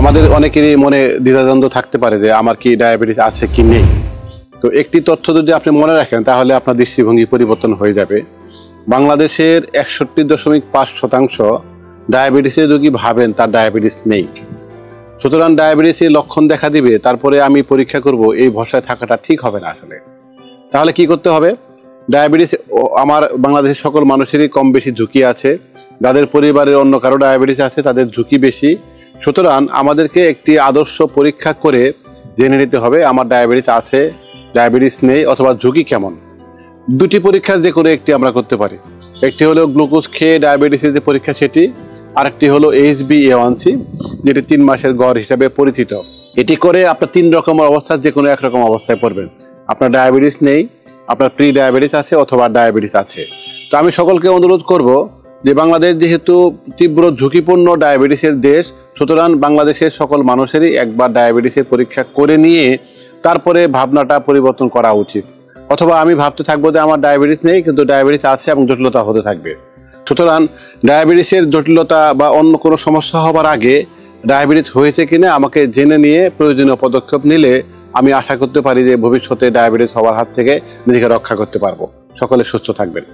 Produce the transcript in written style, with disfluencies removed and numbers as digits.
আমাদের অনেকেরই মনে দ্বিধাদ্বন্দ্ব থাকতে পারে যে আমার কি ডায়াবেটিস আছে কি নেই। তো একটি তথ্য যদি আপনি মনে রাখেন তাহলে আপনার দৃষ্টিভঙ্গি পরিবর্তন হয়ে যাবে। বাংলাদেশের 61.5% ডায়াবেটিসের রোগী ভাবেন তার ডায়াবেটিস নেই। সুতরাং ডায়াবেটিসের লক্ষণ দেখা দিবে, তারপরে আমি পরীক্ষা করব, এই ভরসায় থাকাটা ঠিক হবে না আসলে। তাহলে কি করতে হবে? ডায়াবেটিস আমার বাংলাদেশের সকল মানুষেরই কম বেশি ঝুঁকি আছে। যাদের পরিবারের অন্য কারো ডায়াবেটিস আছে তাদের ঝুঁকি বেশি। সুতরাং আমাদেরকে একটি আদর্শ পরীক্ষা করে জেনে নিতে হবে আমার ডায়াবেটিস আছে, ডায়াবেটিস নেই, অথবা ঝুঁকি কেমন। দুটি পরীক্ষা যে কোনো একটি আমরা করতে পারি। একটি হলো গ্লুকোজ খেয়ে ডায়াবেটিসের যে পরীক্ষা সেটি, আরেকটি হলো HbA1c, যেটি 3 মাসের গড় হিসাবে পরিচিত। এটি করে আপনার 3 রকমের অবস্থা যে কোনো এক রকম অবস্থায় পড়বেন। আপনার ডায়াবেটিস নেই, আপনার প্রি ডায়াবেটিস আছে, অথবা ডায়াবেটিস আছে। তো আমি সকলকে অনুরোধ করব যে বাংলাদেশ যেহেতু তীব্র ঝুঁকিপূর্ণ ডায়াবেটিসের দেশ, সুতরাং বাংলাদেশের সকল মানুষেরই একবার ডায়াবেটিসের পরীক্ষা করে নিয়ে তারপরে ভাবনাটা পরিবর্তন করা উচিত। অথবা আমি ভাবতে থাকবো যে আমার ডায়াবেটিস নেই কিন্তু ডায়াবেটিস আছে এবং জটিলতা হতে থাকবে। সুতরাং ডায়াবেটিসের জটিলতা বা অন্য কোনো সমস্যা হবার আগে ডায়াবেটিস হয়েছে কিনা আমাকে জেনে নিয়ে প্রয়োজনীয় পদক্ষেপ নিলে আমি আশা করতে পারি যে ভবিষ্যতে ডায়াবেটিস হওয়ার হাত থেকে নিজেকে রক্ষা করতে পারবো। সকলে সুস্থ থাকবেন।